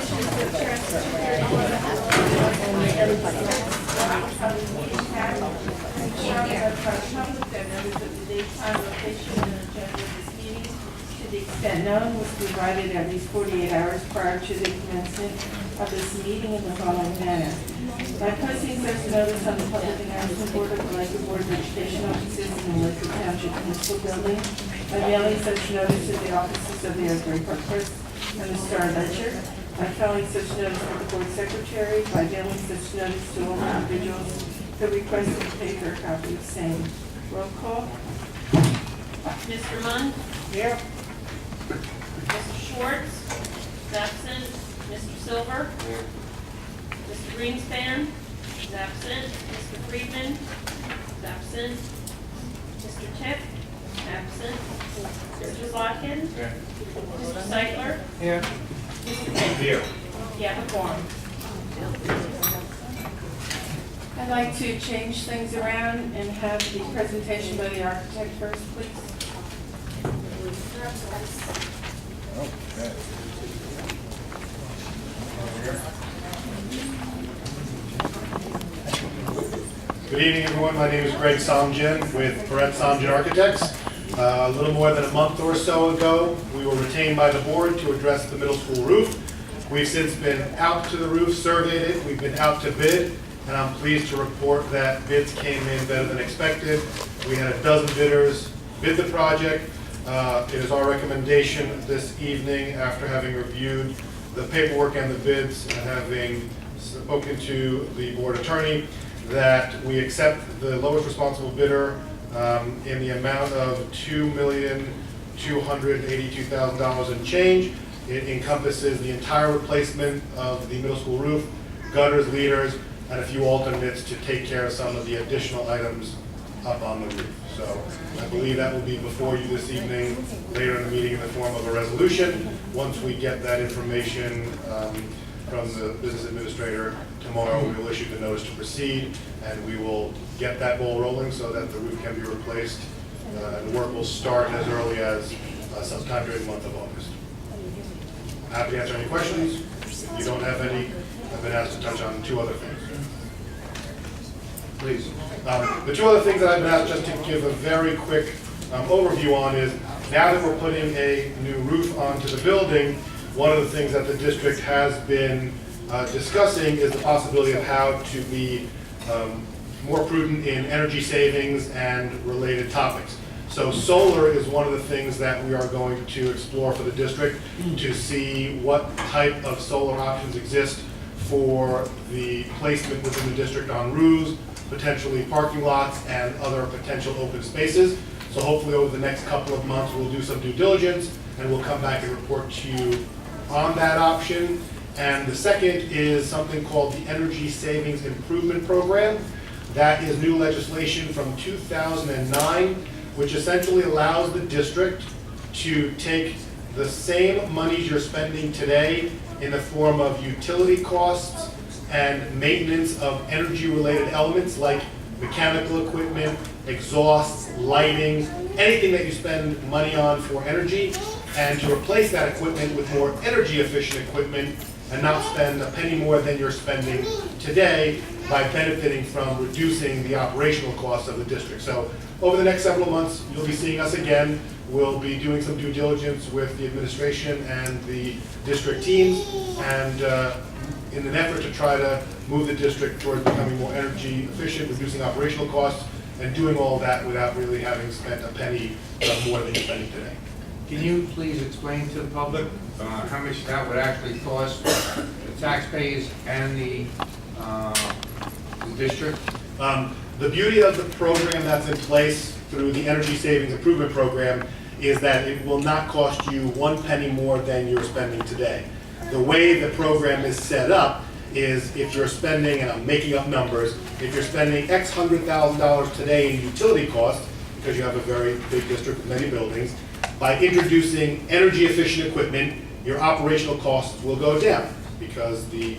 To the extent known, was provided at least 48 hours prior to the commencement of this meeting in the following manner. By posting such notice on the public announcement board of the Lakewood Board of Education offices in the Lakewood Township Municipal Building, by mailing such notice to the offices of the Asbury Park Press and the Star Ledger, by filing such notice with the board secretary, by mailing such notice to all individuals who requested to pay for a copy of same. Roll call. Mr. Munn? Here. Mr. Schwartz? Is absent. Mr. Silver? Here. Mr. Greenspan? Is absent. Mr. Friedman? Is absent. Mr. Tipp? Absent. Mr. Zlotkin? Here. Mr. Seitler? Here. Mr. Tipp? Here. You have a quorum. I'd like to change things around and have the presentation by the architect first, please. Okay. Good evening, everyone. My name is Greg Somjen with Barrett Somjen Architects. A little more than a month or so ago, we were retained by the board to address the middle school roof. We've since been out to the roof, surveyed it, we've been out to bid, and I'm pleased to report that bids came in better than expected. We had a dozen bidders bid the project. It is our recommendation this evening, after having reviewed the paperwork and the bids and having spoken to the board attorney, that we accept the lowest responsible bidder in the amount of $2,282,000 and change. It encompasses the entire replacement of the middle school roof, gutters, leaders, and a few alternates to take care of some of the additional items up on the roof. So I believe that will be before you this evening, later in the meeting, in the form of a resolution. Once we get that information from the business administrator tomorrow, we will issue the notice to proceed, and we will get that ball rolling so that the roof can be replaced. And work will start as early as sometime during the month of August. Happy to answer any questions. If you don't have any, I've been asked to touch on two other things. Please. The two other things that I've been asked just to give a very quick overview on is, now that we're putting a new roof onto the building, one of the things that the district has been discussing is the possibility of how to be more prudent in energy savings and related topics. So solar is one of the things that we are going to explore for the district, to see what type of solar options exist for the placement within the district on roofs, potentially parking lots, and other potential open spaces. So hopefully over the next couple of months, we'll do some due diligence, and we'll come back and report to you on that option. And the second is something called the Energy Savings Improvement Program. That is new legislation from 2009, which essentially allows the district to take the same monies you're spending today in the form of utility costs and maintenance of energy-related elements like mechanical equipment, exhausts, lighting, anything that you spend money on for energy, and to replace that equipment with more energy-efficient equipment and not spend a penny more than you're spending today, by benefiting from reducing the operational costs of the district. So over the next several months, you'll be seeing us again. We'll be doing some due diligence with the administration and the district teams, and in an effort to try to move the district towards becoming more energy efficient, reducing operational costs, and doing all that without really having spent a penny more than you're spending today. Can you please explain to the public how much that would actually cost the taxpayers and the district? The beauty of the program that's in place through the Energy Savings Improvement Program is that it will not cost you one penny more than you're spending today. The way the program is set up is, if you're spending, and I'm making up numbers, if you're spending X $100,000 today in utility costs, because you have a very big district with many buildings, by introducing energy efficient equipment, your operational costs will go down because the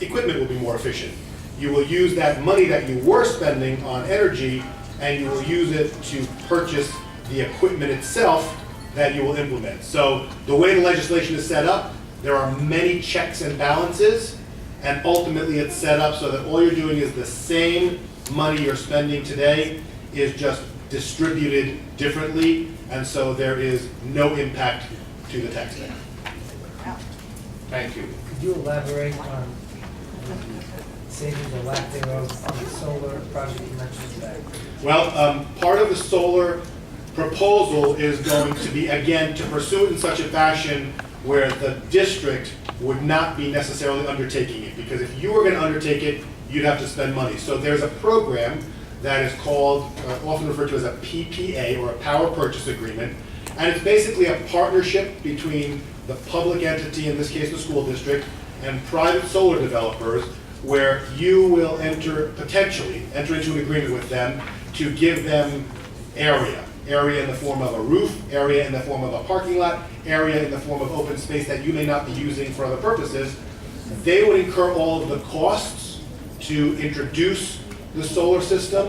equipment will be more efficient. You will use that money that you were spending on energy, and you will use it to purchase the equipment itself that you will implement. So the way the legislation is set up, there are many checks and balances, and ultimately it's set up so that all you're doing is the same money you're spending today is just distributed differently, and so there is no impact to the taxpayer. Thank you. Could you elaborate on savings or lack thereof on the solar project you mentioned today? Well, part of the solar proposal is going to be, again, to pursue it in such a fashion where the district would not be necessarily undertaking it, because if you were going to undertake it, you'd have to spend money. So there's a program that is called, often referred to as a PPA, or a power purchase agreement, and it's basically a partnership between the public entity, in this case the school district, and private solar developers, where you will potentially enter into an agreement with them to give them area in the form of a roof, area in the form of a parking lot, area in the form of open space that you may not be using for other purposes. They would incur all of the costs to introduce the solar system.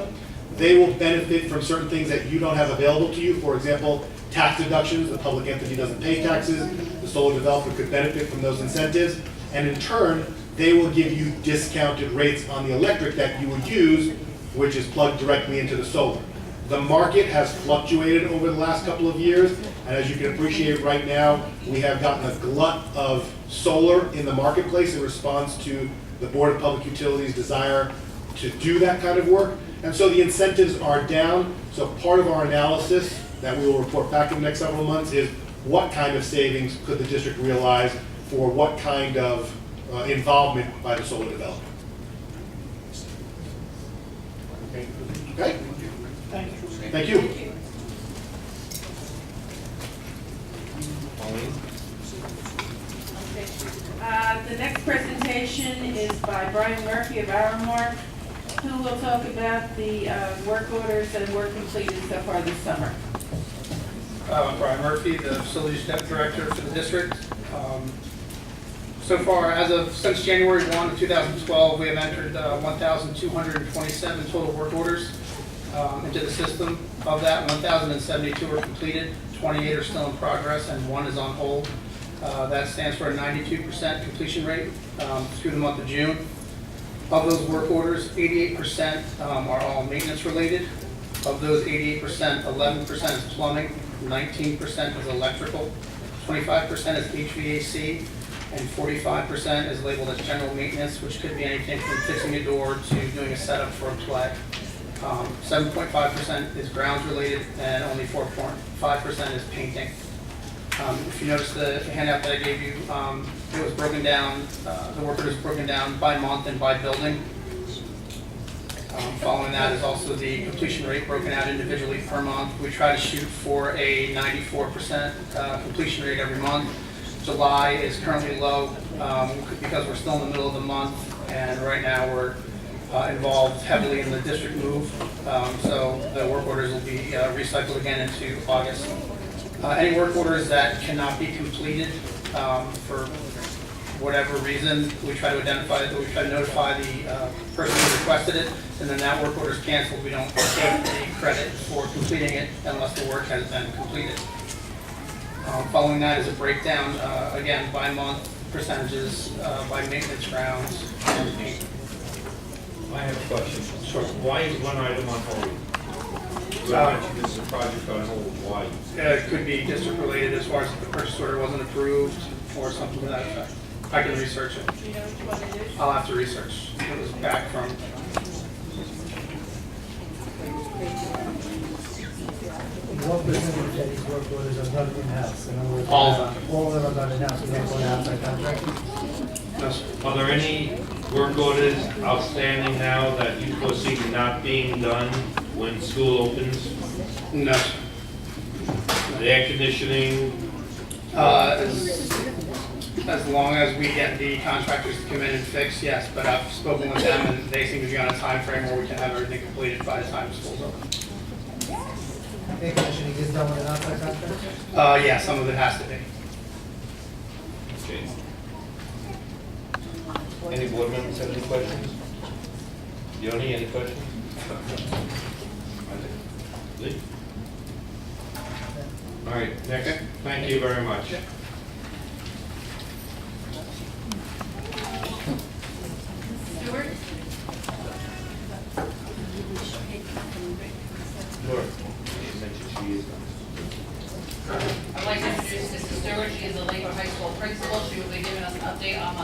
They will benefit from certain things that you don't have available to you. For example, tax deductions. The public entity doesn't pay taxes. The solar developer could benefit from those incentives. And in turn, they will give you discounted rates on the electric that you would use, which is plugged directly into the solar. The market has fluctuated over the last couple of years, and as you can appreciate right now, we have gotten a glut of solar in the marketplace in response to the Board of Public Utilities' desire to do that kind of work. And so the incentives are down. So part of our analysis that we will report back in the next several months is what kind of savings could the district realize for what kind of involvement by the solar developer. Okay? Thank you. The next presentation is by Brian Murphy of Aramark, who will talk about the work orders that were completed so far this summer. Brian Murphy, the Facilities Director for the district. So far, since January 1 of 2012, we have entered 1,227 total work orders into the system. Of that, 1,072 are completed, 28 are still in progress, and 1 is on hold. That stands for a 92% completion rate through the month of June. Of those work orders, 88% are all maintenance related. Of those 88%, 11% is plumbing, 19% is electrical, 25% is HVAC, and 45% is labeled as general maintenance, which could be anything from fixing a door to doing a setup for a play. 7.5% is grounds related, and only 4.5% is painting. If you notice the handout that I gave you, it was broken down, the work order is broken down by month and by building. Following that is also the completion rate broken out individually per month. We try to shoot for a 94% completion rate every month. July is currently low because we're still in the middle of the month, and right now we're involved heavily in the district move. So the work orders will be recycled again into August. Any work orders that cannot be completed for whatever reason, we try to notify the person who requested it, and then that work order is canceled. We don't take any credit for completing it unless the work has been completed. Following that is a breakdown, again, by month, percentages, by maintenance, grounds, and paint. I have a question. Sure. Why is one item on hold? You mentioned this is a project on hold. Why? It could be district related as far as if the purchase order wasn't approved or something to that effect. I can research it. Do you know which one it is? I'll have to research. It was back from, What percentage of these work orders are done in-house? In other words, All of them. All of them are done in-house, we don't go to outside contract? no, sir. Are there any work orders outstanding now that you foresee not being done when school opens? No, sir. The air conditioning, As long as we get the contractors to come in and fix, yes, but I've spoken with them and they seem to be on a time frame where we can have everything completed by the time school's open. Air conditioning is done with an outside contract? Yeah, some of it has to be. okay. Any board members have any questions? Yoni, any questions? Lee? All right, next. Thank you very much.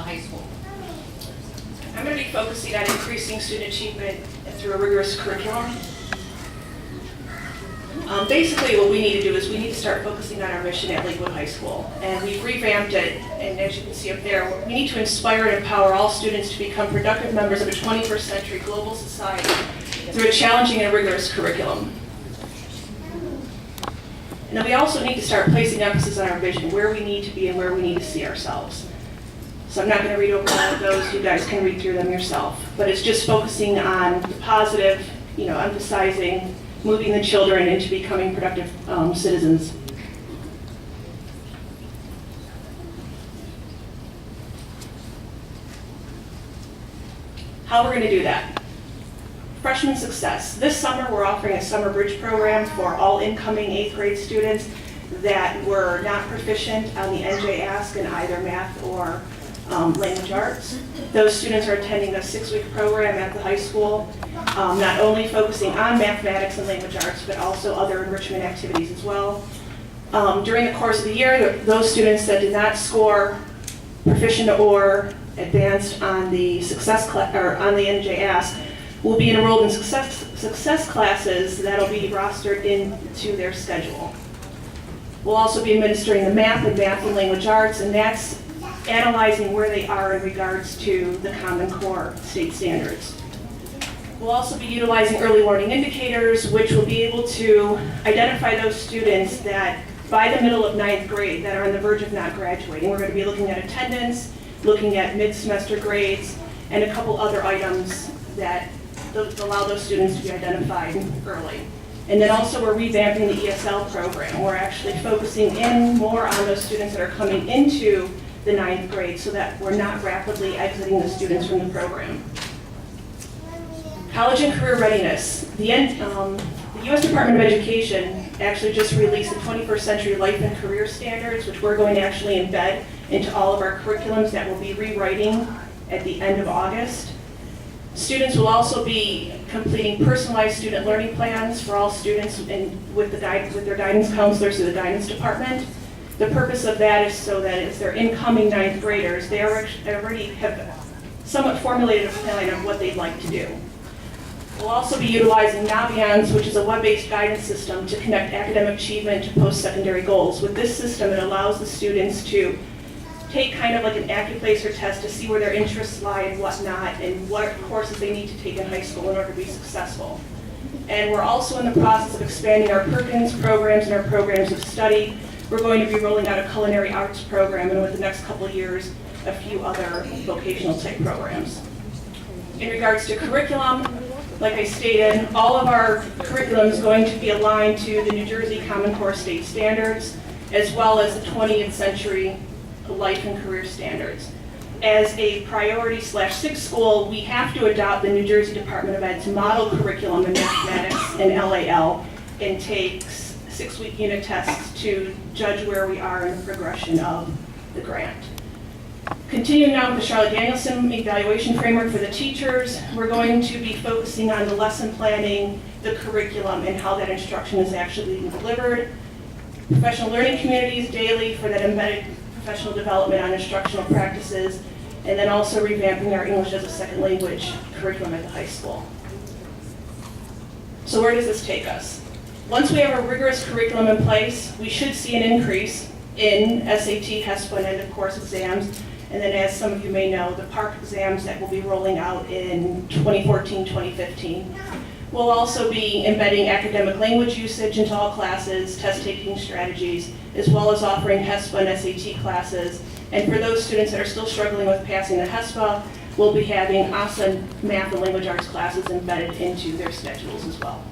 high school? I'm going to be focusing on increasing student achievement through a rigorous curriculum. Basically, what we need to do is we need to start focusing on our mission at Lakewood High School. And we've revamped it, and as you can see up there, we need to inspire and empower all students to become productive members of a 21st century global society through a challenging and rigorous curriculum. And then we also need to start placing emphasis on our vision, where we need to be and where we need to see ourselves. So I'm not going to read over all of those, you guys can read through them yourself. But it's just focusing on the positive, emphasizing moving the children into becoming productive citizens. How we're going to do that. Freshman success. This summer, we're offering a summer bridge program for all incoming 8th grade students that were not proficient on the NJ Ask in either math or language arts. Those students are attending a 6-week program at the high school, not only focusing on mathematics and language arts, but also other enrichment activities as well. During the course of the year, those students that did not score proficient or advanced on the success or on the NJ Ask will be enrolled in success classes that'll be rostered into their schedule. We'll also be administering the math and language arts, and that's analyzing where they are in regards to the Common Core state standards. We'll also be utilizing early warning indicators, which will be able to identify those students that by the middle of 9th grade that are on the verge of not graduating. We're going to be looking at attendance, looking at mid-semester grades, and a couple other items that allow those students to be identified early. And then also we're revamping the ESL program. We're actually focusing in more on those students that are coming into the 9th grade so that we're not rapidly exiting the students from the program. College and career readiness. The U.S. Department of Education actually just released the 21st Century Life and Career Standards, which we're going to actually embed into all of our curriculums that we'll be rewriting at the end of August. Students will also be completing personalized student learning plans for all students with their guidance counselors through the guidance department. The purpose of that is so that as they're incoming 9th graders, they already have somewhat formulated a plan of what they'd like to do. We'll also be utilizing Naviance, which is a web-based guidance system to connect academic achievement to post-secondary goals. With this system, it allows the students to take kind of like an AccuPlacer test to see where their interests lie and whatnot, and what courses they need to take in high school in order to be successful. And we're also in the process of expanding our Perkins programs and our programs of study. We're going to be rolling out a culinary arts program, and within the next couple of years, a few other vocational type programs. In regards to curriculum, like I stated, all of our curriculum is going to be aligned to the New Jersey Common Core state standards, as well as the 20th century life and career standards. As a priority/6 school, we have to adopt the New Jersey Department of Ed's model curriculum in mathematics and LAL and take 6-week unit tests to judge where we are in the progression of the grant. Continuing now with the Charlotte Danielson evaluation framework for the teachers, we're going to be focusing on the lesson planning, the curriculum, and how that instruction is actually being delivered. Professional learning communities daily for that embedded professional development on instructional practices, and then also revamping our English as a second language curriculum at the high school. So where does this take us? Once we have a rigorous curriculum in place, we should see an increase in SAT, HESPA, and end of course exams. And then as some of you may know, the PARCC exams that will be rolling out in 2014, 2015. We'll also be embedding academic language usage into all classes, test-taking strategies, as well as offering HESPA and SAT classes. And for those students that are still struggling with passing the HESPA, we'll be having ASA math and language arts classes embedded into their schedules as well.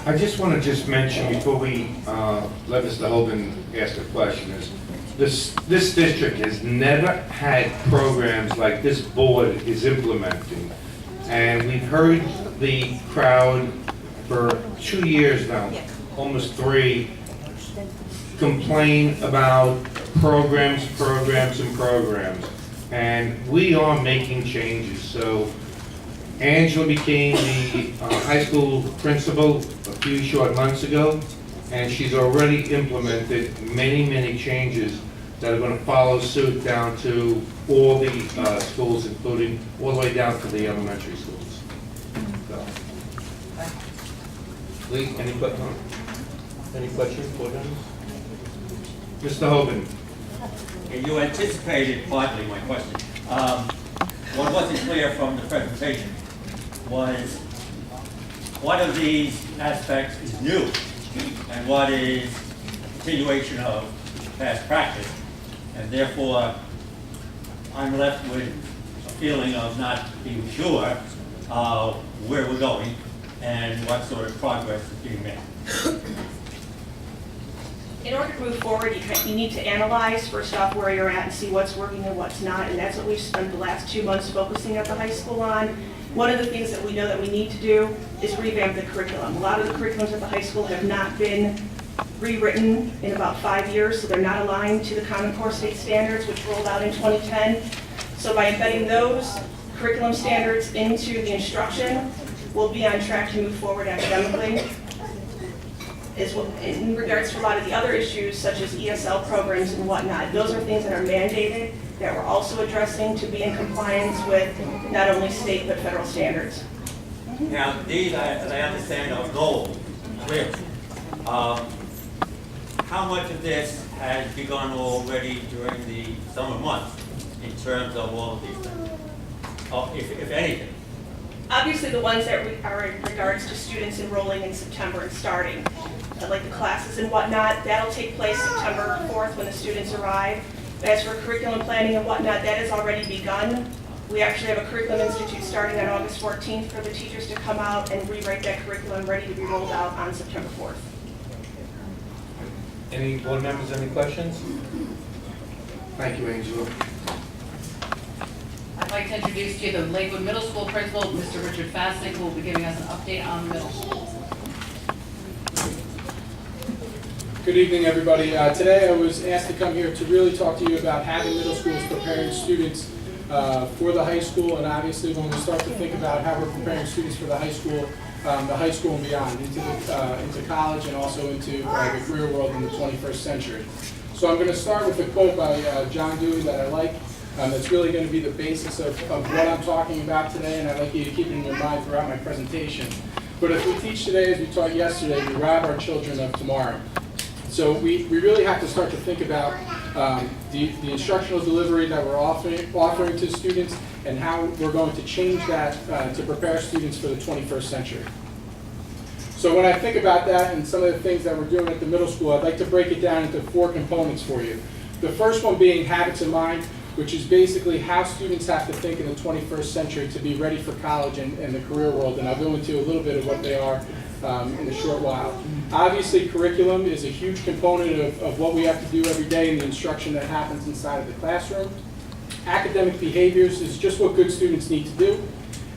I just want to mention before we let Mr. Hogan ask a question is, this district has never had programs like this board is implementing. And we've heard the crowd for 2 years now, almost 3, complain about programs. And we are making changes. So Angela became the high school principal a few short months ago, and she's already implemented many changes that are going to follow suit down to all the schools, including all the way down to the elementary schools. So, Lee, any questions for them? Mr. Hogan. You anticipated partly my question. What wasn't clear from the presentation was what of these aspects is new and what is a continuation of past practice. And therefore, I'm left with a feeling of not being sure where we're going and what sort of progress is being made. In order to move forward, you need to analyze, first off, where you're at and see what's working and what's not, and that's what we've spent the last 2 months focusing at the high school on. One of the things that we know that we need to do is revamp the curriculum. A lot of the curriculums at the high school have not been rewritten in about 5 years, so they're not aligned to the Common Core state standards, which rolled out in 2010. So by embedding those curriculum standards into the instruction, we'll be on track to move forward academically. In regards to a lot of the other issues, such as ESL programs and whatnot, those are things that are mandated that we're also addressing to be in compliance with not only state but federal standards. Now, these, as I understand, are goals, clear. How much of this has begun already during the summer months in terms of all of these things, if anything? Obviously, the ones that are in regards to students enrolling in September and starting, like the classes and whatnot, that'll take place September 4th when the students arrive. As for curriculum planning and whatnot, that has already begun. We actually have a curriculum institute starting on August 14th for the teachers to come out and rewrite that curriculum ready to be rolled out on September 4th. Any board members, any questions? Thank you, Angela. I'd like to introduce to you the Lakewood Middle School Principal, Mr. Richard Fasnick, who will be giving us an update on the middle school. Good evening, everybody. Today I was asked to come here to really talk to you about having middle schools preparing students for the high school, and obviously when we start to think about how we're preparing students for the high school and beyond, into college and also into the career world in the 21st century. So I'm going to start with a quote by John Dewey that I like. That's really going to be the basis of what I'm talking about today, and I'd like you to keep it in your mind throughout my presentation. But if we teach today as we taught yesterday, we rob our children of tomorrow. So we really have to start to think about the instructional delivery that we're offering to students and how we're going to change that to prepare students for the 21st century. So when I think about that and some of the things that we're doing at the middle school, I'd like to break it down into 4 components for you. The first one being habits in mind, which is basically how students have to think in the 21st century to be ready for college and the career world. And I'll go into a little bit of what they are in a short while. Obviously, curriculum is a huge component of what we have to do every day in the instruction that happens inside of the classroom. Academic behaviors is just what good students need to do.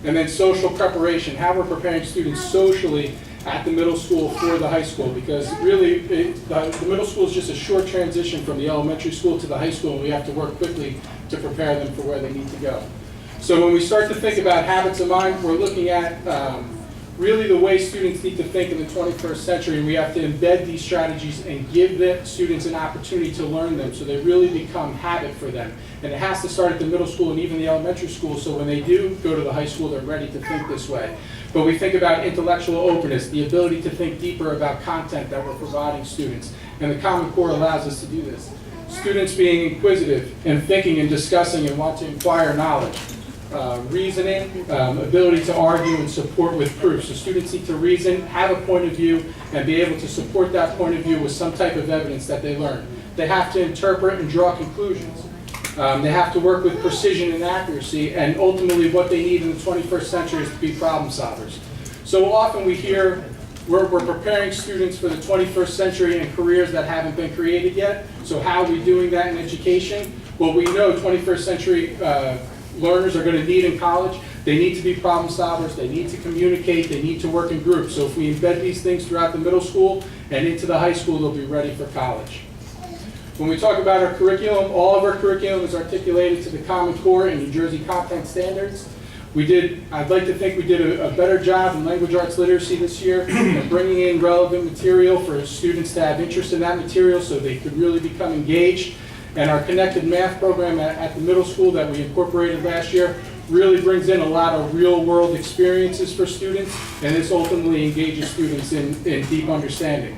And then social preparation, how we're preparing students socially at the middle school for the high school, because really the middle school is just a short transition from the elementary school to the high school, and we have to work quickly to prepare them for where they need to go. So when we start to think about habits of mind, we're looking at really the way students need to think in the 21st century, and we have to embed these strategies and give the students an opportunity to learn them so they really become habit for them. And it has to start at the middle school and even the elementary school, so when they do go to the high school, they're ready to think this way. But we think about intellectual openness, the ability to think deeper about content that we're providing students. And the Common Core allows us to do this. Students being inquisitive and thinking and discussing and want to acquire knowledge. Reasoning, ability to argue and support with proof. So students need to reason, have a point of view, and be able to support that point of view with some type of evidence that they learn. They have to interpret and draw conclusions. They have to work with precision and accuracy, and ultimately what they need in the 21st century is to be problem solvers. So often we hear we're preparing students for the 21st century and careers that haven't been created yet. So how are we doing that in education? Well, we know 21st century learners are going to need in college. They need to be problem solvers, they need to communicate, they need to work in groups. So if we embed these things throughout the middle school and into the high school, they'll be ready for college. When we talk about our curriculum, all of our curriculum is articulated to the Common Core and New Jersey content standards. I'd like to think we did a better job in language arts literacy this year, and bringing in relevant material for students to have interest in that material so they could really become engaged. And our connected math program at the middle school that we incorporated last year really brings in a lot of real world experiences for students, and this ultimately engages students in deep understanding.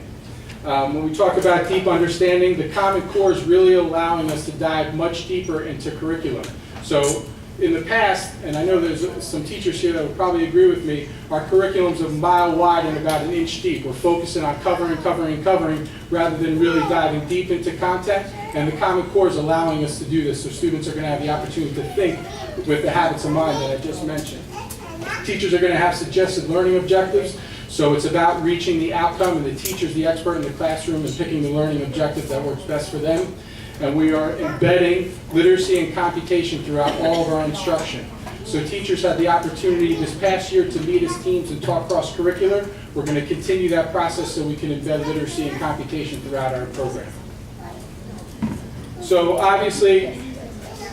When we talk about deep understanding, the Common Core is really allowing us to dive much deeper into curriculum. So in the past, and I know there's some teachers here that would probably agree with me, our curriculum's a mile wide and about an inch deep. We're focusing on covering, rather than really diving deep into content. And the Common Core is allowing us to do this, so students are going to have the opportunity to think with the habits of mind that I just mentioned. Teachers are going to have suggested learning objectives, so it's about reaching the outcome, and the teacher's the expert in the classroom and picking the learning objective that works best for them. And we are embedding literacy and computation throughout all of our instruction. So teachers had the opportunity this past year to meet as teams and talk cross-curricular. We're going to continue that process so we can embed literacy and computation throughout our program. So obviously,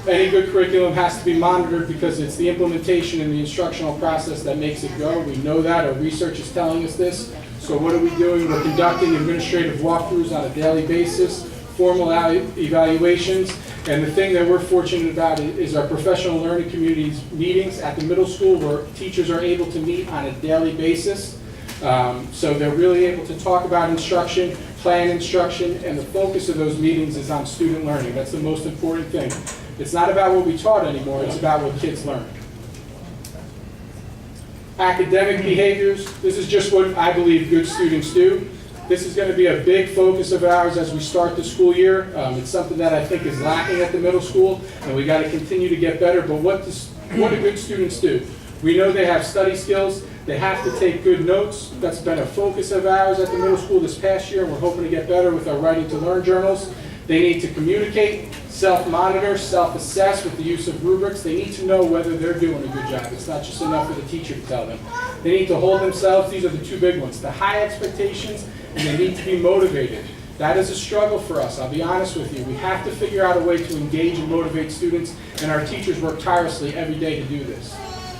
any good curriculum has to be monitored because it's the implementation and the instructional process that makes it go. We know that. Our research is telling us this. So what are we doing? We're conducting administrative walkthroughs on a daily basis, formal evaluations, and the thing that we're fortunate about is our professional learning community's meetings at the middle school where teachers are able to meet on a daily basis. So they're really able to talk about instruction, plan instruction, and the focus of those meetings is on student learning. That's the most important thing. It's not about what we taught anymore, it's about what kids learn. Academic behaviors, this is just what I believe good students do. This is going to be a big focus of ours as we start the school year. It's something that I think is lacking at the middle school, and we got to continue to get better. But what do good students do? We know they have study skills. They have to take good notes. That's been a focus of ours at the middle school this past year, and we're hoping to get better with our Writing to Learn journals. They need to communicate, self-monitor, self-assess with the use of rubrics. They need to know whether they're doing a good job. It's not just enough for the teacher to tell them. They need to hold themselves. These are the two big ones. The high expectations, and they need to be motivated. That is a struggle for us, I'll be honest with you. We have to figure out a way to engage and motivate students, and our teachers work tirelessly every day to do this.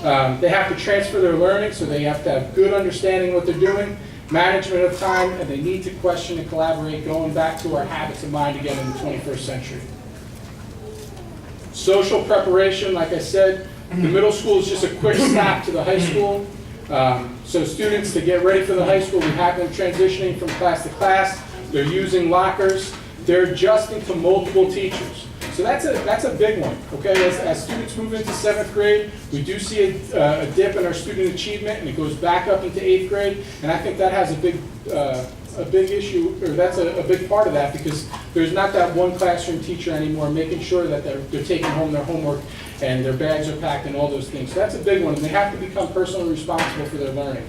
They have to transfer their learning, so they have to have good understanding of what they're doing, management of time, and they need to question and collaborate, going back to our habits of mind again in the 21st century. Social preparation, like I said, the middle school is just a quick stop to the high school. So students, to get ready for the high school, we have them transitioning from class to class. They're using lockers. They're adjusting to multiple teachers. So that's a big one, okay? As students move into 7th grade, we do see a dip in our student achievement, and it goes back up into 8th grade. And I think that has a big issue, or that's a big part of that, because there's not that one classroom teacher anymore making sure that they're taking home their homework and their bags are packed and all those things. So that's a big one, and they have to become personally responsible for their learning.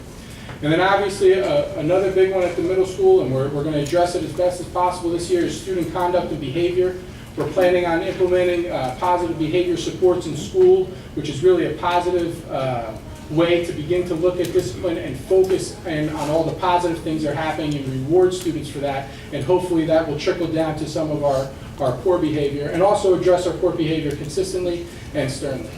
And then obviously another big one at the middle school, and we're going to address it as best as possible this year, is student conduct and behavior. We're planning on implementing positive behavior supports in school, which is really a positive way to begin to look at discipline and focus on all the positive things that are happening and reward students for that. And hopefully that will trickle down to some of our poor behavior, and also address our poor behavior consistently and sternly.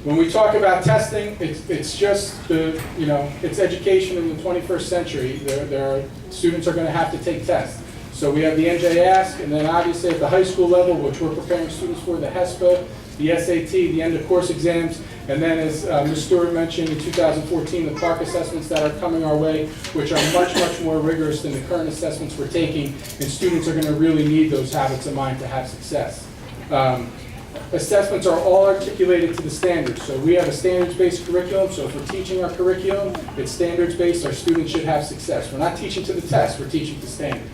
When we talk about testing, it's just it's education in the 21st century. Students are going to have to take tests. So we have the NJ Ask, and then obviously at the high school level, which we're preparing students for, the HESPA, the SAT, the end of course exams, and then as Ms. Stewart mentioned, in 2014, the Clark assessments that are coming our way, which are much, much more rigorous than the current assessments we're taking, and students are going to really need those habits of mind to have success. Assessments are all articulated to the standards. So we have a standards-based curriculum, so if we're teaching our curriculum, it's standards-based, our students should have success. We're not teaching to the test, we're teaching to standards.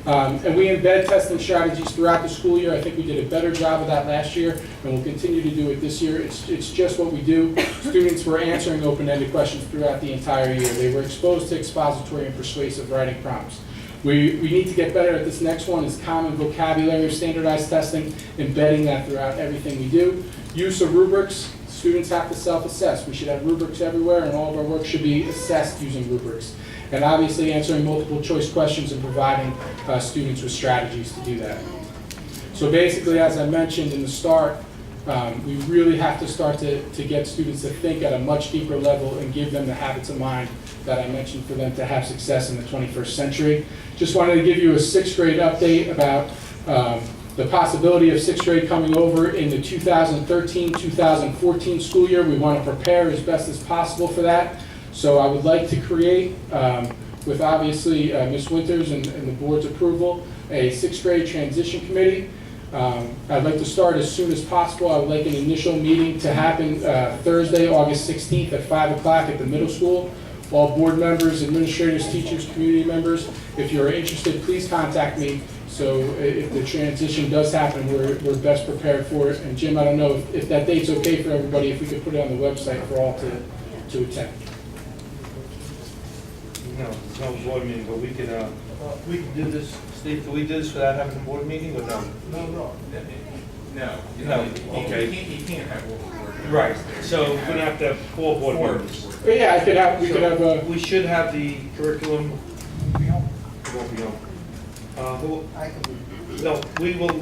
And we embed testing strategies throughout the school year. I think we did a better job of that last year, and we'll continue to do it this year. It's just what we do. Students were answering open-ended questions throughout the entire year. They were exposed to expository and persuasive writing prompts. We need to get better at this next one, is common vocabulary, standardized testing, embedding that throughout everything we do. Use of rubrics. Students have to self-assess. We should have rubrics everywhere, and all of our work should be assessed using rubrics. And obviously answering multiple choice questions and providing students with strategies to do that. So basically, as I mentioned in the start, we really have to start to get students to think at a much deeper level and give them the habits of mind that I mentioned for them to have success in the 21st century. Just wanted to give you a sixth grade update about the possibility of sixth grade coming over in the 2013-2014 school year. We want to prepare as best as possible for that. So I would like to create, with obviously Ms. Winters and the board's approval, a sixth grade transition committee. I'd like to start as soon as possible. I would like an initial meeting to happen Thursday, August 16th at 5 o'clock at the middle school. All board members, administrators, teachers, community members, if you're interested, please contact me. So if the transition does happen, we're best prepared for it. And Jim, I don't know if that date's okay for everybody, if we could put it on the website for all to attend. No, it's no board meeting, but we can do this, Steve, can we do this without having a board meeting or no? No. No, okay. You can't have one board. Right, so we're gonna have to have 4 board members. But yeah, we could have a. We should have the curriculum. It won't be on. No, we will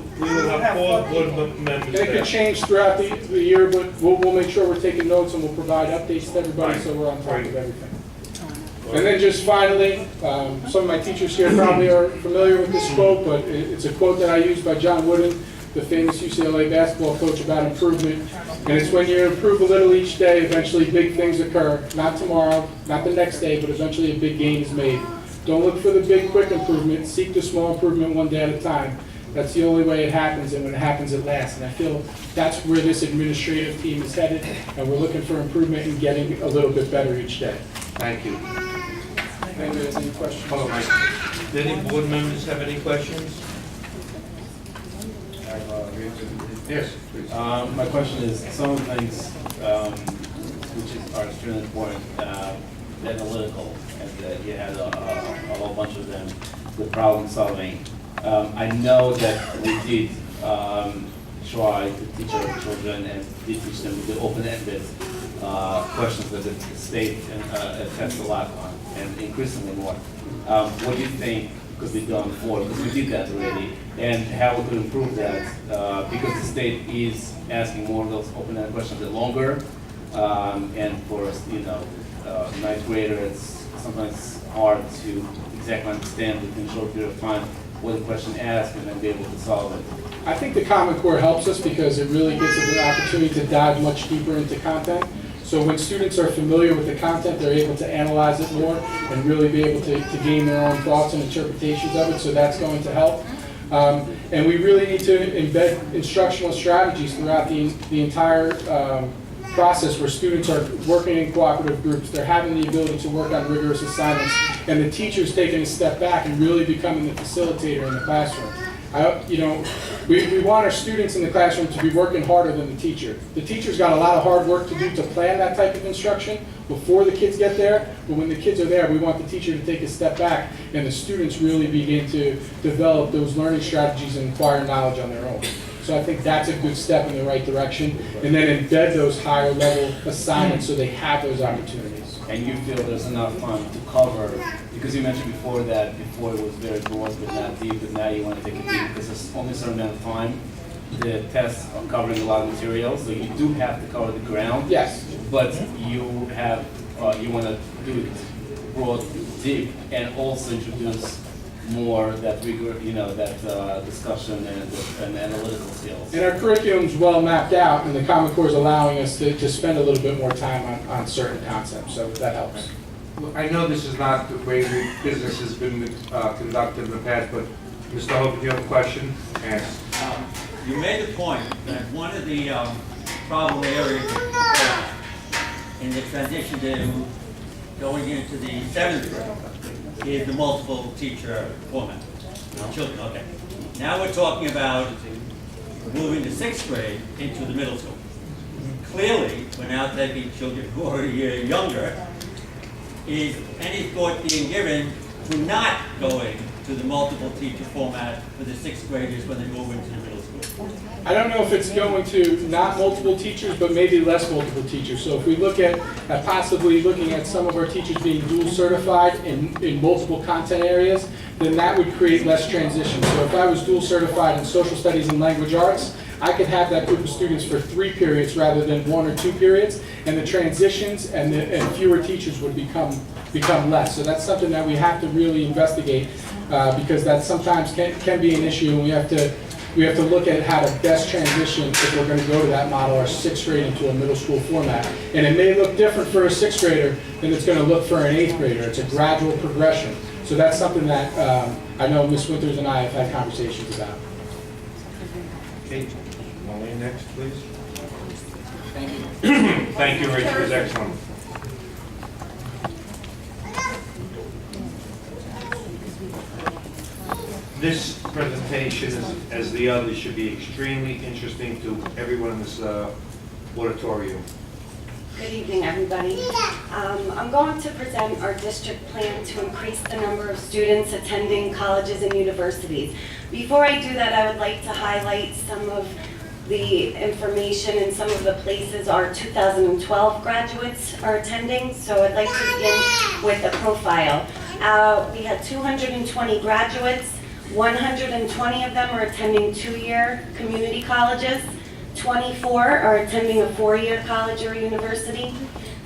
have 4 board members It there. could change throughout the year, but we'll make sure we're taking notes and we'll provide updates to everybody Right. so we're on top Right. of everything. And then just finally, some of my teachers here probably are familiar with this quote, but it's a quote that I used by John Wooden, the famous UCLA basketball coach, about improvement. And it's when you improve a little each day, eventually big things occur. Not tomorrow, not the next day, but eventually a big gain is made. Don't look for the big quick improvement, seek the small improvement one day at a time. That's the only way it happens, and when it happens, it lasts. And I feel that's where this administrative team is headed, and we're looking for improvement and getting a little bit better each day. Thank you. Anybody has any questions? Hold on, Mike. Do any board members have any questions? Yes, please. My question is, some of the things which are extremely important, the analytical, and you had a whole bunch of them, the problem solving. I know that we did try to teach our children and did teach them the open-ended questions that the state tests a lot on, and increasingly more. What do you think could be done for, because we did that already, and how we could improve that, because the state is asking more of those open-ended questions a bit longer, and for us, ninth grader, it's sometimes hard to exactly understand within a short period of time what the question asked and then be able to solve it. I think the Common Core helps us because it really gives us an opportunity to dive much deeper into content. So when students are familiar with the content, they're able to analyze it more and really be able to gain their own thoughts and interpretations of it, so that's going to help. And we really need to embed instructional strategies throughout the entire process where students are working in cooperative groups, they're having the ability to work on rigorous assignments, and the teacher's taking a step back and really becoming the facilitator in the classroom. We want our students in the classroom to be working harder than the teacher. The teacher's got a lot of hard work to do to plan that type of instruction before the kids get there, but when the kids are there, we want the teacher to take a step back and the students really begin to develop those learning strategies and acquire knowledge on their own. So I think that's a good step in the right direction, and then embed those higher level assignments so they have those opportunities. And you feel there's enough time to cover, because you mentioned before that before it was very broad but not deep, but now you want to take it deep because there's only a certain amount of time. The tests are covering a lot of material, so you do have to cover the ground. Yes. But you have, you want to do it broad, deep, and also introduce more that rigor, that discussion and analytical skills. And our curriculum's well mapped out, and the Common Core is allowing us to spend a little bit more time on certain concepts, so that helps. I know this is not the way the business has been conducted in the past, but Mr. Hope, you have a question? Ask. You made the point that one of the problem areas in the transition to going into the 7th grade is the multiple teacher format. Children, okay. Now we're talking about moving the 6th grade into the middle school. Clearly, we're now taking children who are a year younger. Is any thought being given to not going to the multiple teacher format for the 6th graders when they move into the middle school? I don't know if it's going to not multiple teachers, but maybe less multiple teachers. So if we look at possibly looking at some of our teachers being dual certified in multiple content areas, then that would create less transition. So if I was dual certified in social studies and language arts, I could have that group of students for 3 periods rather than 1 or 2 periods, and the transitions and fewer teachers would become less. So that's something that we have to really investigate because that sometimes can be an issue, and we have to look at how to best transition if we're going to go to that model, our 6th grade into a middle school format. And it may look different for a 6th grader than it's going to look for an 8th grader. It's a gradual progression. So that's something that I know Ms. Winters and I have had conversations about. Okay, Marlene next, please. Thank you. Thank you, Rich, it was excellent. This presentation, as the others, should be extremely interesting to everyone in this auditorium. Good evening, everybody. I'm going to present our district plan to increase the number of students attending colleges and universities. Before I do that, I would like to highlight some of the information and some of the places our 2012 graduates are attending. So I'd like to begin with a profile. We had 220 graduates. 120 of them are attending 2-year community colleges. 24 are attending a 4-year college or university.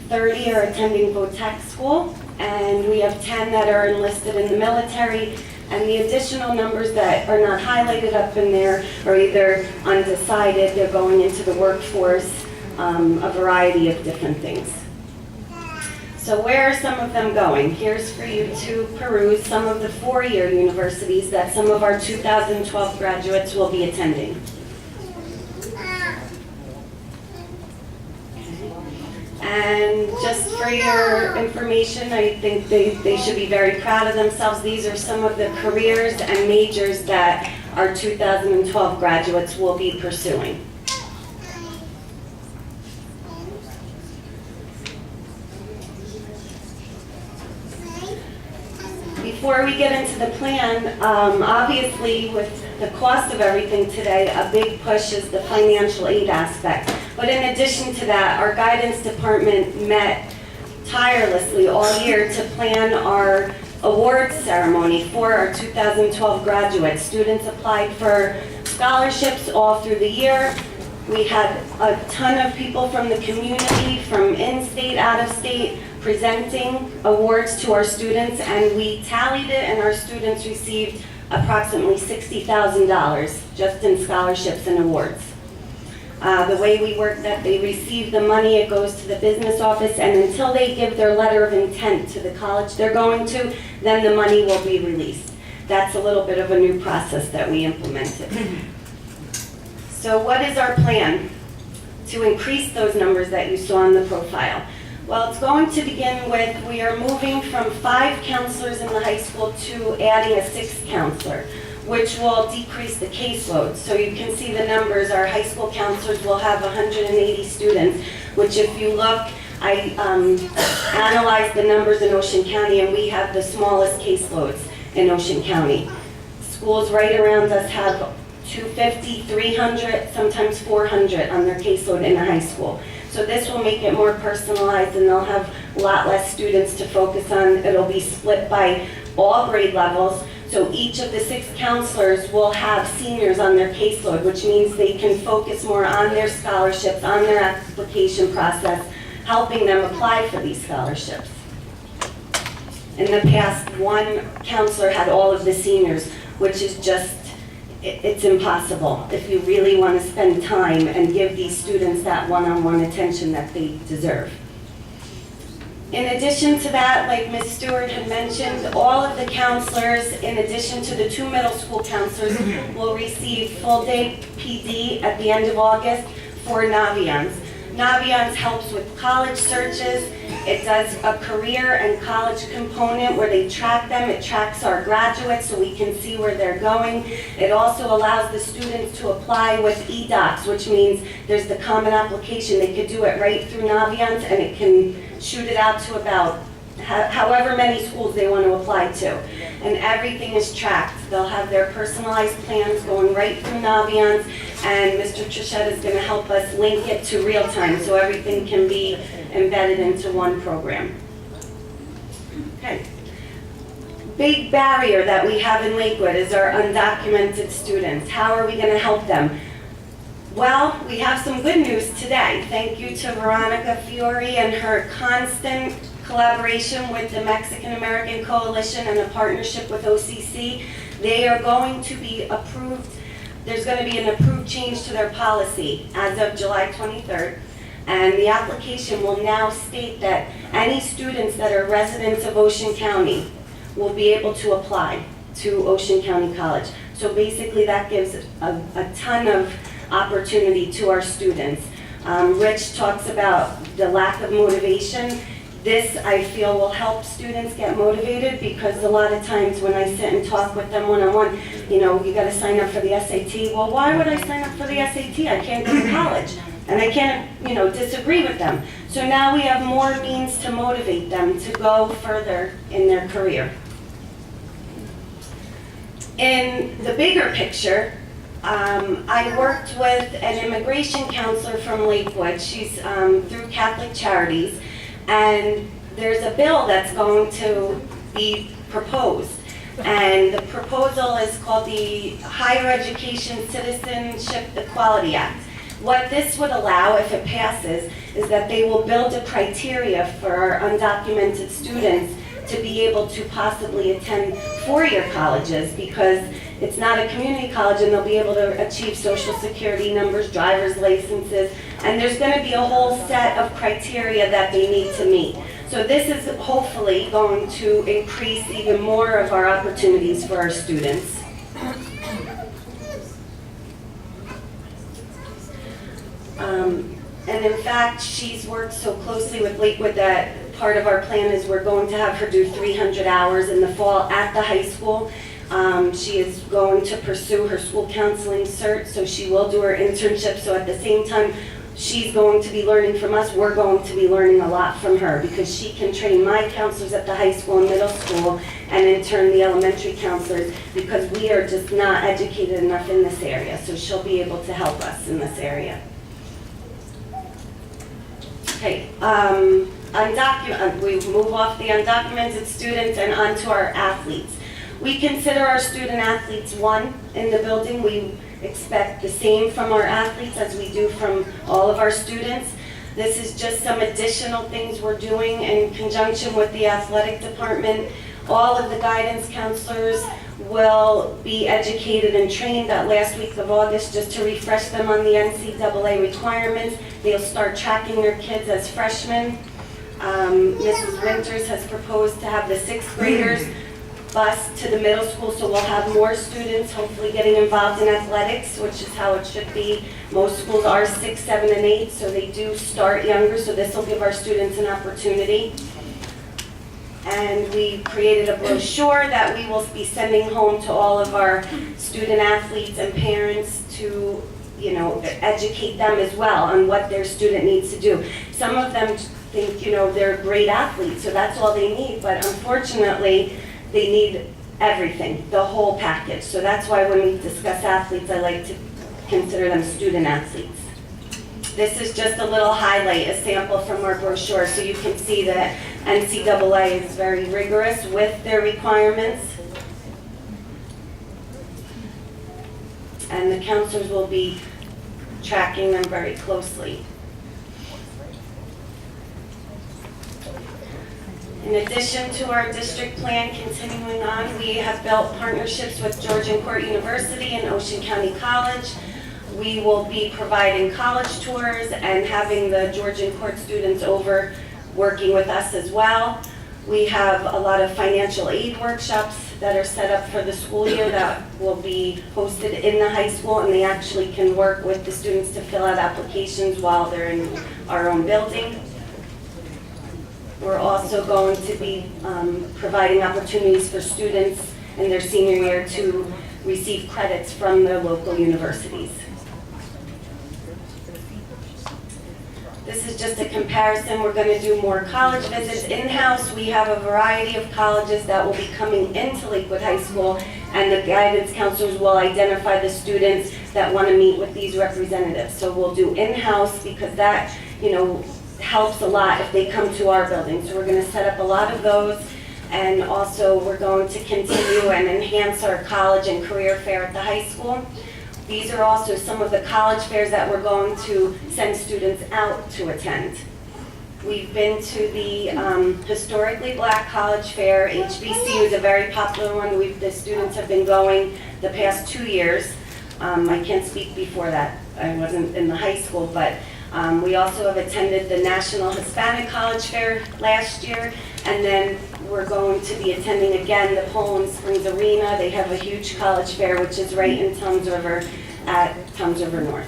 30 are attending VOTEC school. And we have 10 that are enlisted in the military. And the additional numbers that are not highlighted up in there are either undecided, they're going into the workforce, a variety of different things. So where are some of them going? Here's for you to peruse some of the 4-year universities that some of our 2012 graduates will be attending. And just for your information, I think they should be very proud of themselves. These are some of the careers and majors that our 2012 graduates will be pursuing. Before we get into the plan, obviously with the cost of everything today, a big push is the financial aid aspect. But in addition to that, our guidance department met tirelessly all year to plan our awards ceremony for our 2012 graduates. Students applied for scholarships all through the year. We had a ton of people from the community, from in-state, out-of-state, presenting awards to our students, and we tallied it, and our students received approximately $60,000 just in scholarships and awards. The way we work that, they receive the money, it goes to the business office, and until they give their letter of intent to the college they're going to, then the money will be released. That's a little bit of a new process that we implemented. So what is our plan to increase those numbers that you saw in the profile? Well, it's going to begin with, we are moving from 5 counselors in the high school to adding a 6th counselor, which will decrease the caseload. So you can see the numbers. Our high school counselors will have 180 students, which if you look, I analyzed the numbers in Ocean County, and we have the smallest caseloads in Ocean County. Schools right around us have 250, 300, sometimes 400 on their caseload in a high school. So this will make it more personalized, and they'll have a lot less students to focus on. It'll be split by all grade levels. So each of the 6 counselors will have seniors on their caseload, which means they can focus more on their scholarships, on their application process, helping them apply for these scholarships. In the past, 1 counselor had all of the seniors, which is just, it's impossible if you really want to spend time and give these students that one-on-one attention that they deserve. In addition to that, like Ms. Stewart had mentioned, all of the counselors, in addition to the 2 middle school counselors, will receive full-day PD at the end of August for Naviance. Naviance helps with college searches. It does a career and college component where they track them. It tracks our graduates so we can see where they're going. It also allows the students to apply with eDocs, which means there's the common application. They could do it right through Naviance, and it can shoot it out to about however many schools they want to apply to. And everything is tracked. They'll have their personalized plans going right through Naviance, and Mr. Trichette is going to help us link it to real time so everything can be embedded into one program. Okay. Big barrier that we have in Lakewood is our undocumented students. How are we going to help them? Well, we have some good news today. Thank you to Veronica Fiore and her constant collaboration with the Mexican American Coalition and a partnership with OCC. They are going to be approved, there's going to be an approved change to their policy as of July 23rd. And the application will now state that any students that are residents of Ocean County will be able to apply to Ocean County College. So basically that gives a ton of opportunity to our students. Rich talks about the lack of motivation. This, I feel, will help students get motivated because a lot of times when I sit and talk with them one-on-one, you know, you gotta sign up for the SAT. Well, why would I sign up for the SAT? I can't go to college. And I can't, you know, disagree with them. So now we have more means to motivate them to go further in their career. In the bigger picture, I worked with an immigration counselor from Lakewood. She's through Catholic Charities, and there's a bill that's going to be proposed. And the proposal is called the Higher Education Citizenship Equality Act. What this would allow, if it passes, is that they will build a criteria for our undocumented students to be able to possibly attend four-year colleges because it's not a community college and they'll be able to achieve social security numbers, driver's licenses, and there's going to be a whole set of criteria that they need to meet. So this is hopefully going to increase even more of our opportunities for our students. And in fact, she's worked so closely with Lakewood that part of our plan is we're going to have her do 300 hours in the fall at the high school. She is going to pursue her school counseling cert, so she will do her internship. So at the same time, she's going to be learning from us. We're going to be learning a lot from her because she can train my counselors at the high school and middle school and in turn the elementary counselors because we are just not educated enough in this area. So she'll be able to help us in this area. Okay, we move off the undocumented students and onto our athletes. We consider our student athletes one in the building. We expect the same from our athletes as we do from all of our students. This is just some additional things we're doing in conjunction with the athletic department. All of the guidance counselors will be educated and trained that last week of August just to refresh them on the NCAA requirements. They'll start tracking their kids as freshmen. Mrs. Winters has proposed to have the sixth graders bus to the middle school, so we'll have more students hopefully getting involved in athletics, which is how it should be. Most schools are 6, 7, and 8, so they do start younger, so this will give our students an opportunity. And we created a brochure that we will be sending home to all of our student athletes and parents to, you know, educate them as well on what their student needs to do. Some of them think, you know, they're great athletes, so that's all they need, but unfortunately, they need everything, the whole package. So that's why when we discuss athletes, I like to consider them student athletes. This is just a little highlight, a sample from our brochure, so you can see that NCAA is very rigorous with their requirements. And the counselors will be tracking them very closely. In addition to our district plan continuing on, we have built partnerships with Georgian Court University and Ocean County College. We will be providing college tours and having the Georgian Court students over working with us as well. We have a lot of financial aid workshops that are set up for the school year that will be hosted in the high school, and they actually can work with the students to fill out applications while they're in our own building. We're also going to be providing opportunities for students in their senior year to receive credits from their local universities. This is just a comparison. We're going to do more college visits in-house. We have a variety of colleges that will be coming into Lakewood High School, and the guidance counselors will identify the students that want to meet with these representatives. So we'll do in-house because that, you know, helps a lot if they come to our building. So we're going to set up a lot of those, and also we're going to continue and enhance our college and career fair at the high school. These are also some of the college fairs that we're going to send students out to attend. We've been to the Historically Black College Fair. HBCU is a very popular one. The students have been going the past 2 years. I can't speak before that. I wasn't in the high school, but we also have attended the National Hispanic College Fair last year, and then we're going to be attending again the Poland Springs Arena. They have a huge college fair, which is right in Tums River at Tums River North.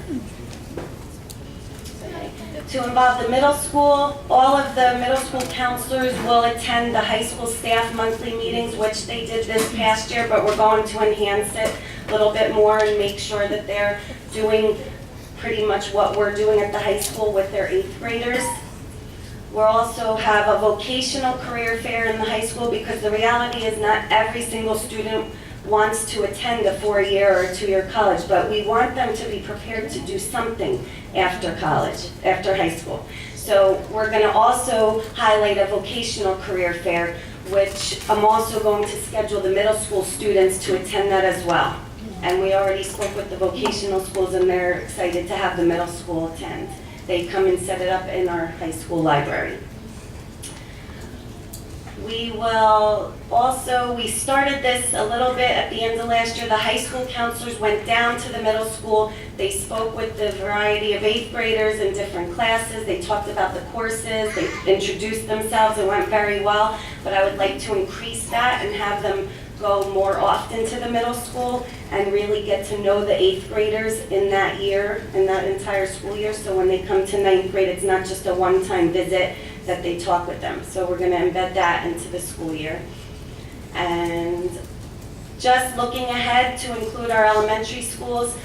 To involve the middle school, all of the middle school counselors will attend the high school staff monthly meetings, which they did this past year, but we're going to enhance it a little bit more and make sure that they're doing pretty much what we're doing at the high school with their 8th graders. We'll also have a vocational career fair in the high school, because the reality is not every single student wants to attend a 4-year or 2-year college, but we want them to be prepared to do something after college, after high school. So we're going to also highlight a vocational career fair, which I'm also going to schedule the middle school students to attend that as well. And we already spoke with the vocational schools, and they're excited to have the middle school attend. They come and set it up in our high school library. We started this a little bit at the end of last year. The high school counselors went down to the middle school. They spoke with the variety of 8th graders in different classes. They talked about the courses. They introduced themselves. It went very well. But I would like to increase that and have them go more often to the middle school and really get to know the 8th graders in that year, in that entire school year. So when they come to 9th grade, it's not just a one-time visit that they talk with them. So we're going to embed that into the school year. And just looking ahead to include our elementary schools,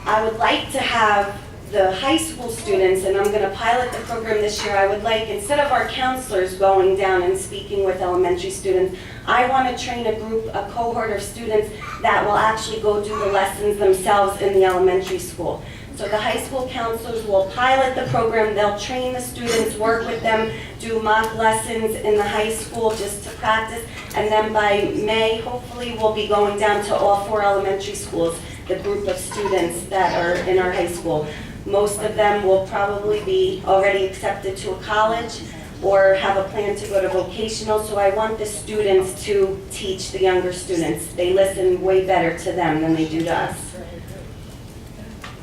I would like to have the high school students, and I'm going to pilot the program this year. I would like, instead of our counselors going down and speaking with elementary students, I want to train a cohort of students that will actually go do the lessons themselves in the elementary school. So the high school counselors will pilot the program. They'll train the students, work with them, do mock lessons in the high school just to practice. And then by May, hopefully, we'll be going down to all 4 elementary schools, the group of students that are in our high school. Most of them will probably be already accepted to a college or have a plan to go to vocational. So I want the students to teach the younger students. They listen way better to them than they do to us.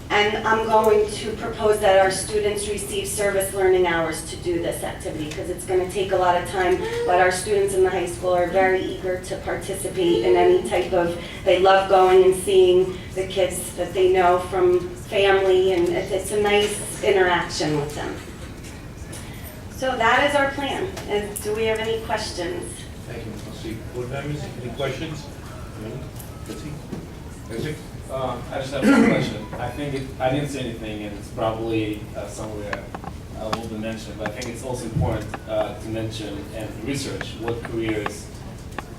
And I'm going to propose that our students receive service learning hours to do this activity, because it's going to take a lot of time, but our students in the high school are very eager to participate in any type of, they love going and seeing the kids that they know from family, and it's a nice interaction with them. So that is our plan. And do we have any questions? Thank you, Ms. Lucy. Board members, any questions? Betsy? Isaac? I just have one question. I didn't say anything, and it's probably somewhere will be mentioned, but I think it's also important to mention and research what careers,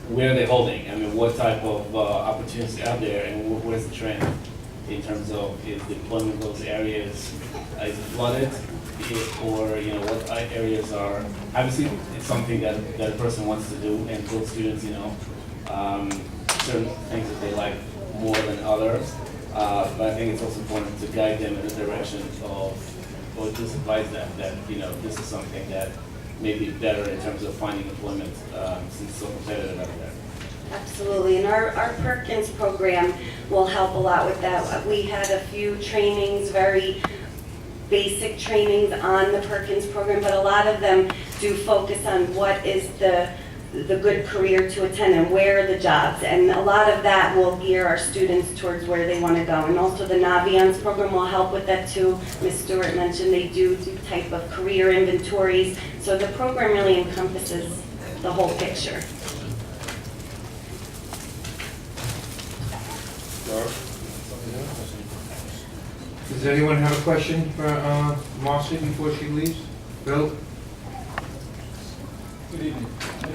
where they're holding. I mean, what type of opportunities are out there, and where's the trend in terms of is the employment in those areas, is it flooded, or what areas are, obviously it's something that a person wants to do, and those students, certain things that they like more than others, but I think it's also important to guide them in the direction of, or just advise them that, this is something that may be better in terms of finding employment, since it's so competitive out there. Absolutely, and our Perkins program will help a lot with that. We had a few trainings, very basic trainings on the Perkins program, but a lot of them do focus on what is the good career to attend and where are the jobs, and a lot of that will gear our students towards where they want to go. And also the Naviance program will help with that too. Ms. Stewart mentioned they do type of career inventories, so the program really encompasses the whole picture. Does anyone have a question for Marcy before she leaves? Bill? Good evening.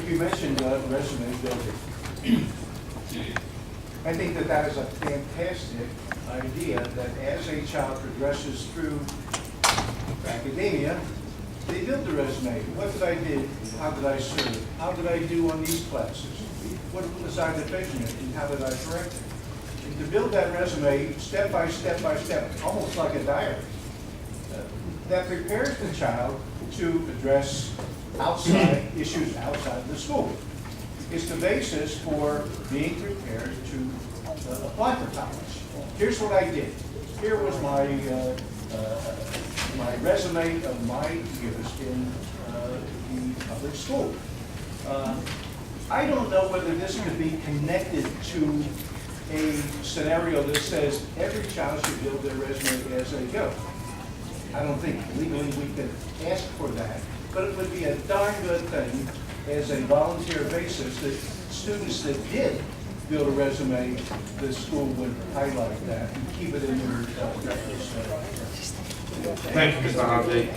You mentioned resumes, David. I think that is a fantastic idea, that as a child progresses through academia, they build a resume. What did I do? How did I serve? How did I do on these classes? What was I deficient in, and how did I correct it? and to build that resume step by step by step, almost like a diary, that prepares the child to address issues outside the school. It's the basis for being prepared to apply for college. Here's what I did. Here was my my resume of my years in the public school. I don't know whether this could be connected to a scenario that says every child should build their resume as they go. I don't think legally we could ask for that, but it would be a darn good thing as a volunteer basis that students that did build a resume, the school would highlight that and keep it in their records. Thank you, Mr. Harvey.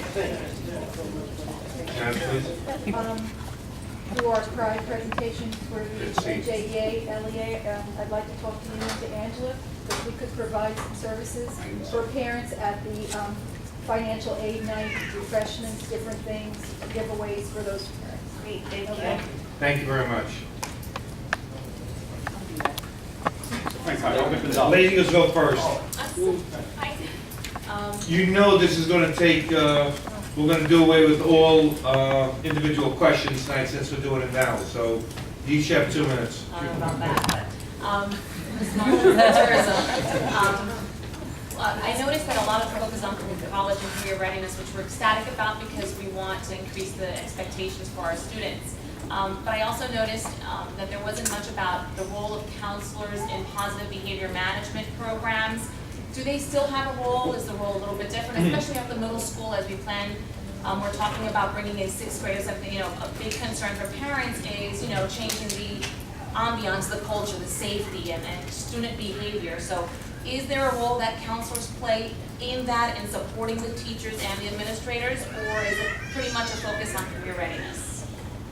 Jan, please. For our pride presentation for the Good seat. JEA, LEA, I'd like to talk to you and to Angela, if we could provide some services for parents at the financial aid night, refreshments, different things, giveaways for those parents. Great, thank Okay. you. Thank you very much. Ladies go first. You know this is going to take, we're going to do away with all individual questions tonight since we're doing it now. So you each have 2 minutes. I don't know about that, but Ms. Mullins, tourism. I noticed that a lot of focus on college and career readiness, which we're ecstatic about because we want to increase the expectations for our students. But I also noticed that there wasn't much about the role of counselors in positive behavior management programs. Do they still have a role? Is the role a little bit different, especially at the middle school as we plan? We're talking about bringing in 6th graders. A big concern for parents is, changing the ambiance, the culture, the safety, and student behavior. So is there a role that counselors play in that, in supporting the teachers and the administrators, or is it pretty much a focus on career readiness?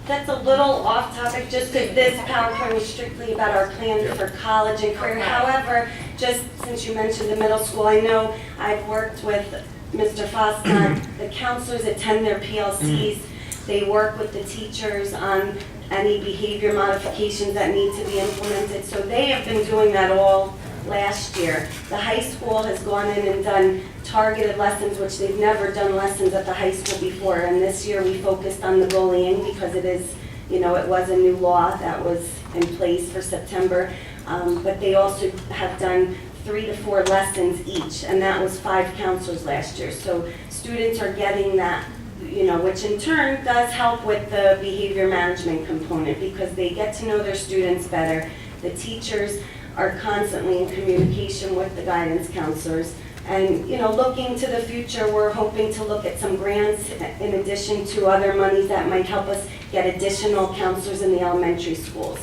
That's a little off topic, just because this PowerPoint is strictly about our plan for college and career. Okay. However, just since you mentioned the middle school, I know I've worked with Mr. Foston. The counselors attend their PLCs. They work with the teachers on any behavior modifications that need to be implemented. So they have been doing that all last year. The high school has gone in and done targeted lessons, which they've never done lessons at the high school before. And this year we focused on the bullying because it is, it was a new law that was in place for September. But they also have done 3 to 4 lessons each, and that was 5 counselors last year. So students are getting that, which in turn does help with the behavior management component because they get to know their students better. The teachers are constantly in communication with the guidance counselors. And, looking to the future, we're hoping to look at some grants in addition to other monies that might help us get additional counselors in the elementary schools.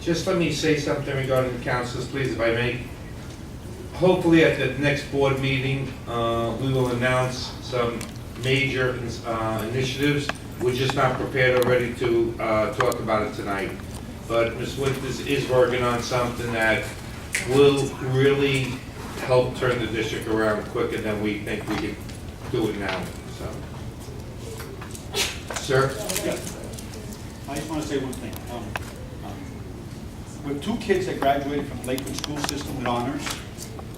Just let me say something regarding the counselors, please, if I may. Hopefully at the next board meeting, we will announce some major initiatives. We're just not prepared already to talk about it tonight. But Ms. Winters is working on something that will really help turn the district around quicker than we think we can do it now. So, sir? Yeah. I just want to say one thing. With 2 kids that graduated from Lakewood school system with honors,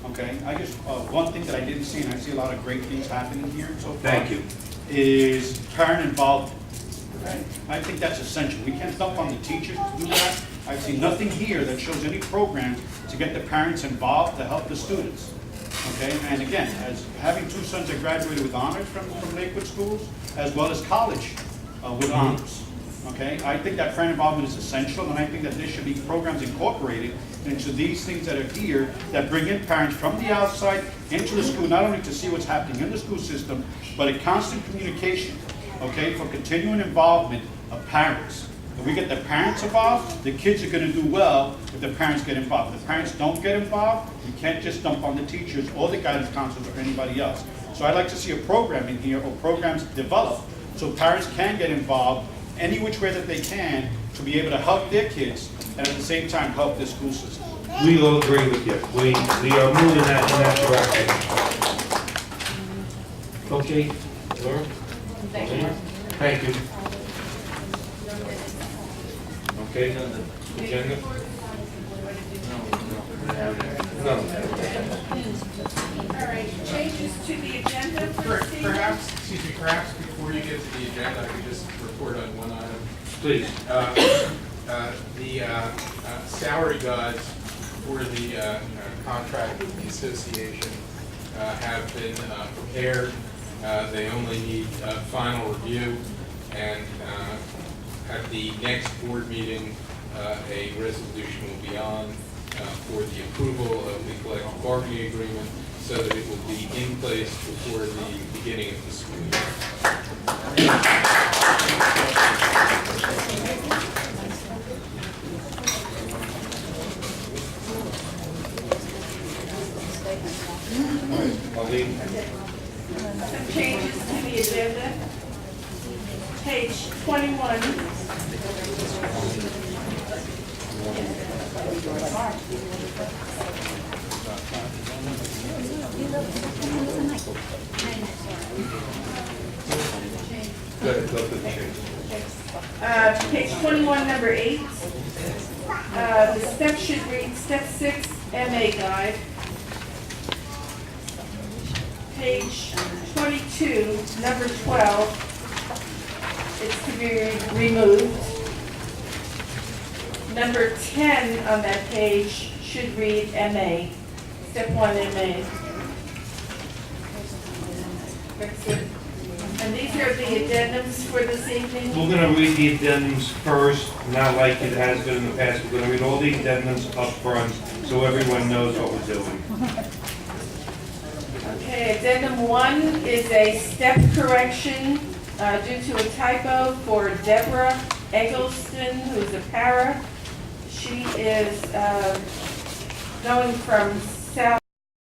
okay, I just, one thing that I didn't see, and I see a lot of great things happening here so far. Thank you. Is parent involvement. Okay? I think that's essential. We can't dump on the teachers to do that. I've seen nothing here that shows any program to get the parents involved to help the students. Okay, and again, as having 2 sons that graduated with honors from Lakewood schools, as well as college with honors. Okay, I think that parent involvement is essential, and I think that there should be programs incorporated into these things that are here that bring in parents from the outside into the school, not only to see what's happening in the school system, but a constant communication, okay, for continuing involvement of parents. If we get the parents involved, the kids are going to do well if the parents get involved. If the parents don't get involved, we can't just dump on the teachers or the guidance counselors or anybody else. So I'd like to see a program in here or programs developed so parents can get involved any which way that they can to be able to help their kids and at the same time help their school system. We will agree with you. We are moving in that direction. Okay, Laura? Thank you. Thank you. Okay, agenda? done. All right, changes to the agenda for this evening? Perhaps before you get to the agenda, I could just report on one item. Please. The salary guides for the contract with the association have been prepared. They only need final review, and at the next board meeting, a resolution will be on for the approval of the collective bargaining agreement so that it will be in place before the beginning of the school year. Some changes to the agenda. Page 21. Page 21, number 8. The step should read Step 6 MA Guide. Page 22, number 12. It's to be removed. Number 10 on that page should read MA. Step 1 MA. That's it. And these are the addendums for this evening. We're gonna read the addendums first, not like it has been in the past. We're gonna read all the addendums up front, so everyone knows what we're doing. Okay, addendum 1 is a step correction due to a typo for Deborah Eggleston, who's a para. She is going from